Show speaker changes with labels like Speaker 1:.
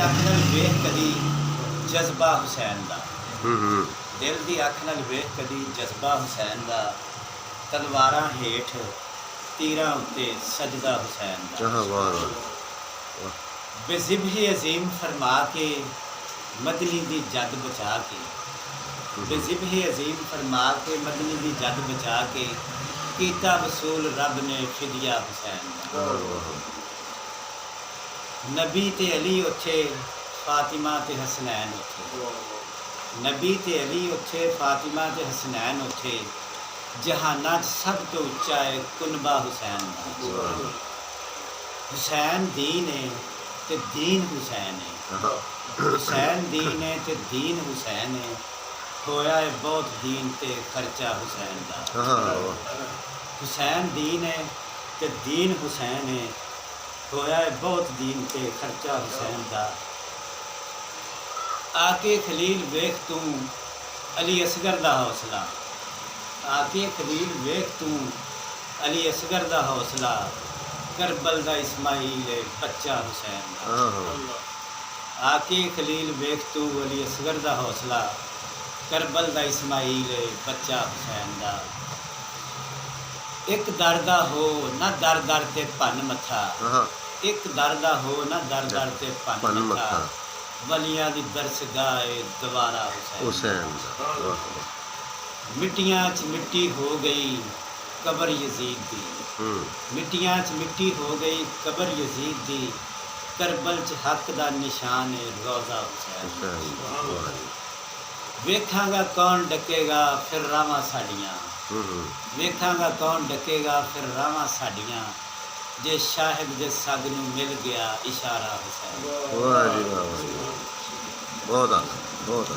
Speaker 1: अख नाल वेख कदी जज्बा हुसैन दा, दिल दी अख नाल वेख कदी जज्बा हुसैन दा, तलवारां हेठ तीरां उत्ते सजदा हुसैन दा। बेज़िब्ह अज़ीम फरमा के मदनी दी जद बचा के, बेज़िब्ह अज़ीम फरमा के मदनी दी जद बचा के, कीता वसूल रब ने फिदिया हुसैन दा। नबी ते अली उत्थे, फातिमा ते हसनैन उत्थे, नबी ते अली उत्थे, फातिमा ते हसनैन उत्थे, जहाना च सब तो उच्चा है कुनबा हुसैन दा। हुसैन दीन है ते दीन हुसैन है, हुसैन दीन है ते दीन हुसैन है, होया है बहुत दीन ते खर्चा हुसैन दा। हुसैन दीन है ते दीन हुसैन है, होया है बहुत दीन ते खर्चा हुसैन दा। आके खलील वेख तू अली असगर दा हौसला, आके खलील वेख तू अली असगर दा हौसला, करबल दा इस्माइल है बच्चा हुसैन दा। आके खलील वेख तू अली असगर दा हौसला, करबल दा इस्माइल है बच्चा हुसैन दा। एक दर दा हो ना दर दर ते भन मथा, एक दर दा हो ना दर दर ते भन मथा, वलियां दी दरसगाह है दोबारा हुसैन दा। मिट्टियां च मिट्टी हो गई कबर यजीद दी, मिट्टियां च मिट्टी हो गई कबर यजीद दी, करबल च हक दा निशान है रोज़ा हुसैन। वेखांगा कौन डकेगा फिर रावां साडियां, वेखांगा कौन डकेगा फिर रावां साडियां, जे शाहिद दे सग नूं मिल गया इशारा हुसैन।
Speaker 2: वाह जी वाह, बहुत